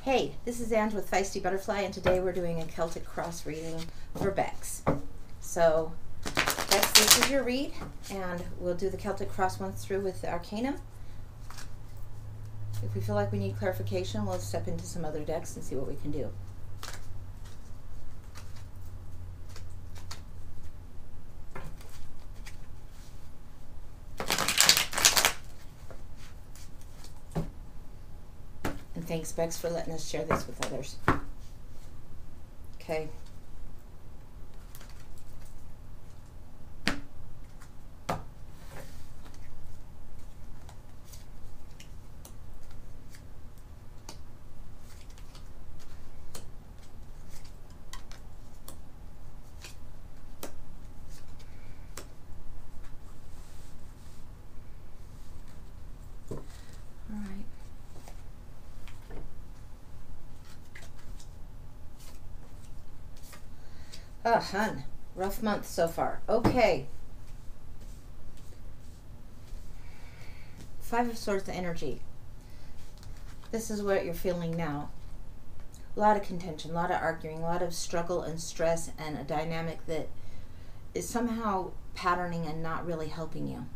Hey, this is Ange with Feisty Butterfly, and today we're doing a Celtic cross reading for Bex. So, Bex, this is your read, and we'll do the Celtic cross once through with the Arcanum. If we feel like we need clarification, we'll step into some other decks and see what we can do. And thanks, Bex, for letting us share this with others. Okay. Oh, hun, rough month so far. Okay. Five of Swords energy. This is what you're feeling now. A lot of contention, a lot of arguing, a lot of struggle and stress, and a dynamic that is somehow patterning and not really helping you.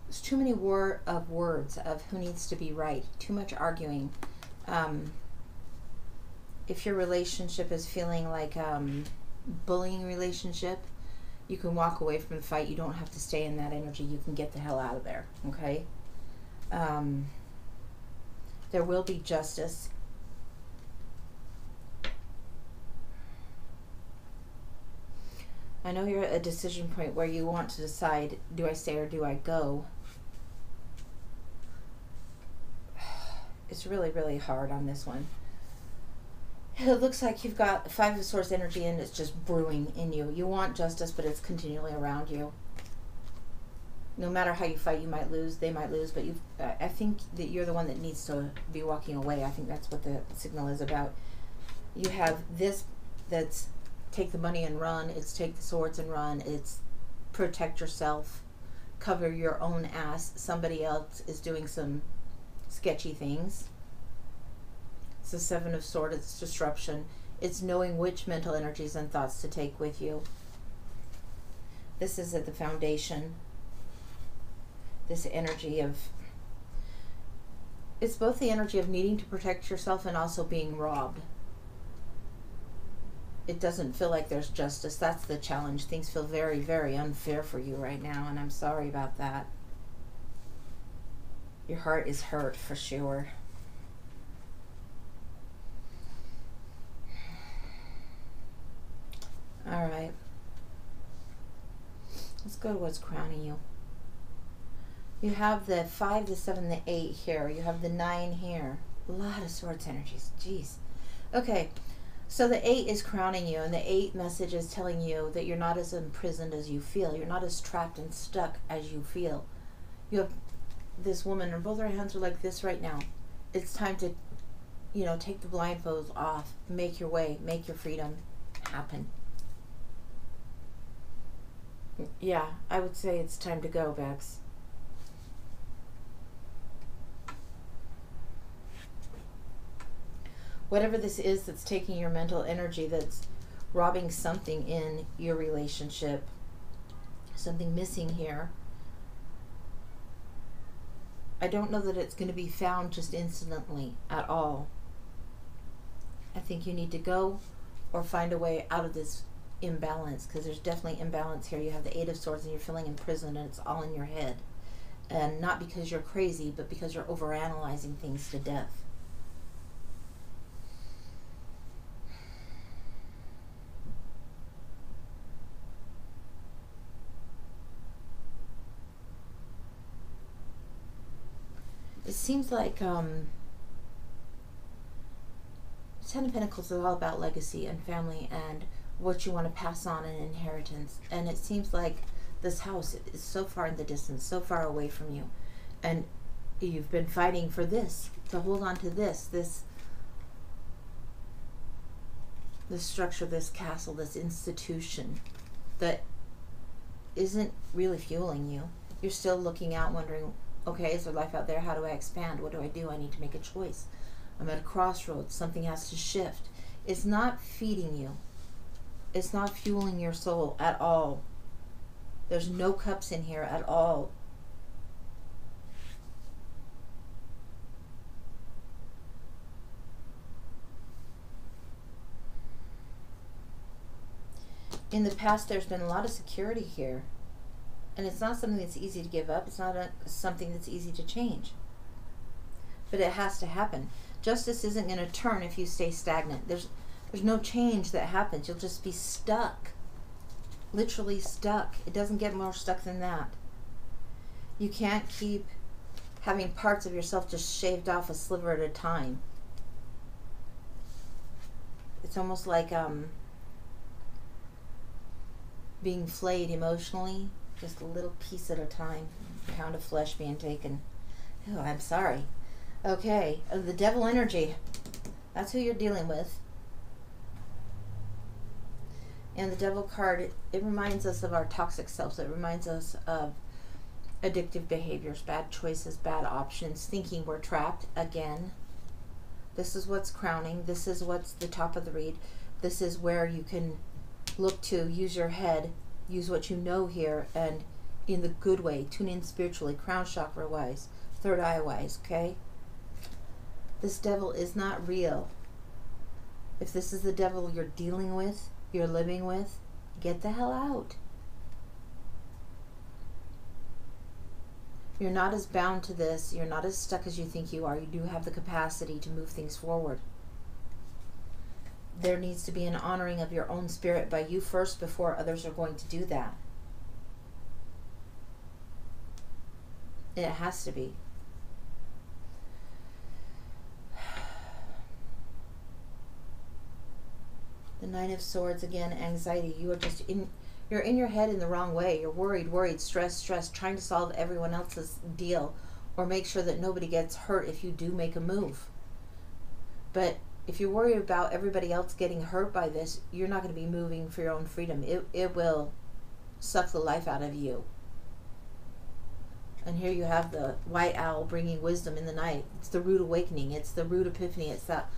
There's too many words of who needs to be right. Too much arguing. If your relationship is feeling like bullying relationship, you can walk away from the fight. You don't have to stay in that energy. You can get the hell out of there, okay? There will be justice. I know you're at a decision point where you want to decide, do I stay or do I go? It's really, really hard on this one. It looks like you've got Five of Swords energy and it's just brewing in you. You want justice, but it's continually around you. No matter how you fight, you might lose, they might lose, but I think that you're the one that needs to be walking away. I think that's what the signal is about. You have this that's take the money and run. It's take the swords and run. It's protect yourself. Cover your own ass. Somebody else is doing some sketchy things. It's the Seven of Swords, it's disruption. It's knowing which mental energies and thoughts to take with you. This is at the foundation. This energy of, it's both the energy of needing to protect yourself and also being robbed. It doesn't feel like there's justice. That's the challenge. Things feel very, very unfair for you right now, and I'm sorry about that. Your heart is hurt for sure. All right, let's go to what's crowning you. You have the 5, the 7, the 8 here. You have the 9 here. A lot of Swords energies. Jeez. Okay, so the 8 is crowning you, and the 8 message is telling you that you're not as imprisoned as you feel. You're not as trapped and stuck as you feel. You have this woman, and both her hands are like this right now. It's time to, you know, take the blindfolds off, make your way, make your freedom happen. Yeah, I would say it's time to go, Bex. Whatever this is that's taking your mental energy, that's robbing something in your relationship, something missing here. I don't know that it's going to be found just instantly at all. I think you need to go or find a way out of this imbalance, because there's definitely imbalance here. You have the 8 of Swords and you're feeling imprisoned, and it's all in your head. And not because you're crazy, but because you're overanalyzing things to death. It seems like Ten of Pentacles is all about legacy and family and what you want to pass on in inheritance. And it seems like this house is so far in the distance, so far away from you. And you've been fighting for this, to hold on to this structure, this castle, this institution that isn't really fueling you. You're still looking out, wondering Okay, is there life out there? How do I expand? What do I do? I need to make a choice. I'm at a crossroads. Something has to shift. It's not feeding you. It's not fueling your soul at all. There's no cups in here at all. In the past, there's been a lot of security here. And it's not something that's easy to give up. It's not something that's easy to change. But it has to happen. Justice isn't going to turn if you stay stagnant. There's no change that happens. You'll just be stuck. Literally stuck. It doesn't get more stuck than that. You can't keep having parts of yourself just shaved off a sliver at a time. It's almost like being flayed emotionally. Just a little piece at a time. A pound of flesh being taken. Oh, I'm sorry. Okay, the devil energy. That's who you're dealing with. And the devil card, it reminds us of our toxic selves. It reminds us of addictive behaviors, bad choices, bad options, thinking we're trapped again. This is what's crowning. This is what's the top of the read. This is where you can look to use your head, use what you know here, and in the good way. Tune in spiritually, crown chakra wise, third eye wise, okay? This devil is not real. If this is the devil you're dealing with, you're living with, get the hell out. You're not as bound to this. You're not as stuck as you think you are. You do have the capacity to move things forward. There needs to be an honoring of your own spirit by you first before others are going to do that. It has to be. The Nine of Swords, again, anxiety. You are just you're in your head in the wrong way. You're worried, stressed, trying to solve everyone else's deal or make sure that nobody gets hurt if you do make a move. But if you're worried about everybody else getting hurt by this, you're not going to be moving for your own freedom. It will suck the life out of you. And here you have the white owl bringing wisdom in the night. It's the root awakening. It's the root epiphany. It's that,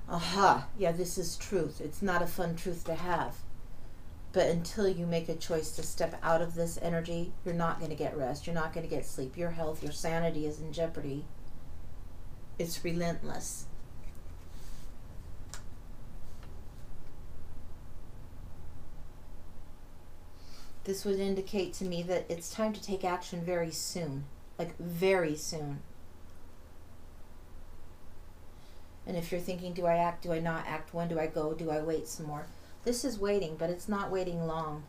aha, yeah, this is truth. It's not a fun truth to have. But until you make a choice to step out of this energy, you're not going to get rest. You're not going to get sleep. Your health, your sanity is in jeopardy. It's relentless. This would indicate to me that it's time to take action very soon. Like very soon. And if you're thinking, do I act, do I not act, when do I go, do I wait some more? This is waiting, but it's not waiting long.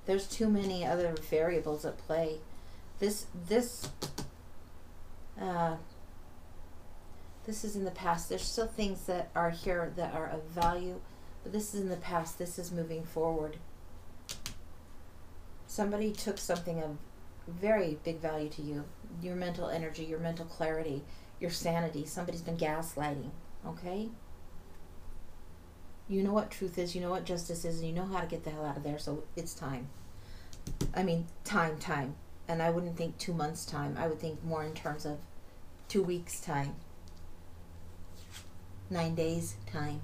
There's too many other variables at play. This is in the past. There's still things that are here that are of value, but this is in the past. This is moving forward. Somebody took something of very big value to you. Your mental energy, your mental clarity, your sanity. Somebody's been gaslighting, okay? You know what truth is, you know what justice is, and you know how to get the hell out of there, so it's time. I mean, time. And I wouldn't think 2 months' time. I would think more in terms of 2 weeks' time. 9 days' time.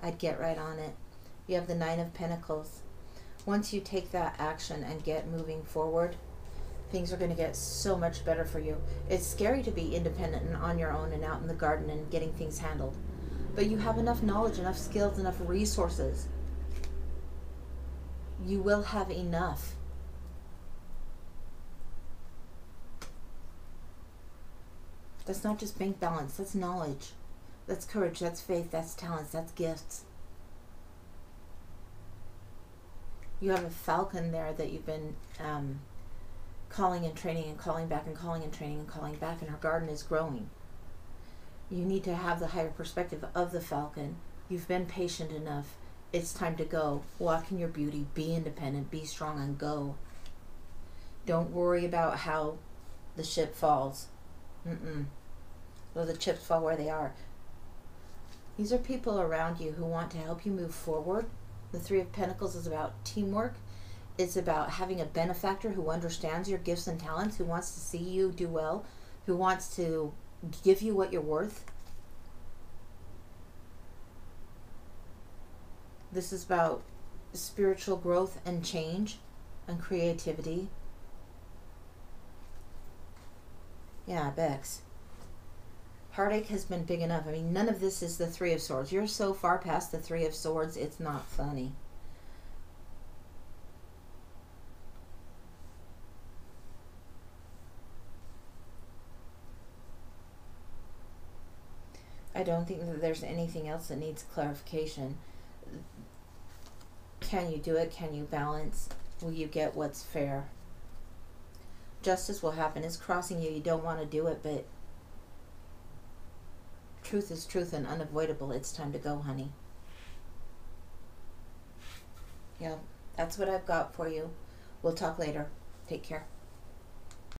I'd get right on it. You have the Nine of Pentacles. Once you take that action and get moving forward, things are going to get so much better for you. It's scary to be independent and on your own and out in the garden and getting things handled. But you have enough knowledge, enough skills, enough resources. You will have enough. That's not just bank balance. That's knowledge. That's courage. That's faith. That's talents. That's gifts. You have a falcon there that you've been calling and training and calling back and calling and training and calling back, and her garden is growing. You need to have the higher perspective of the falcon. You've been patient enough. It's time to go. Walk in your beauty. Be independent. Be strong and go. Don't worry about how the ship falls. Or the chips fall where they are. These are people around you who want to help you move forward. The Three of Pentacles is about teamwork. It's about having a benefactor who understands your gifts and talents, who wants to see you do well, who wants to give you what you're worth. This is about spiritual growth and change and creativity. Yeah, Bex. Heartache has been big enough. I mean, none of this is the Three of Swords. You're so far past the Three of Swords, it's not funny. I don't think that there's anything else that needs clarification. Can you do it? Can you balance? Will you get what's fair? Justice will happen. It's crossing you. You don't want to do it, but truth is truth and unavoidable. It's time to go, honey. Yeah, that's what I've got for you. We'll talk later. Take care.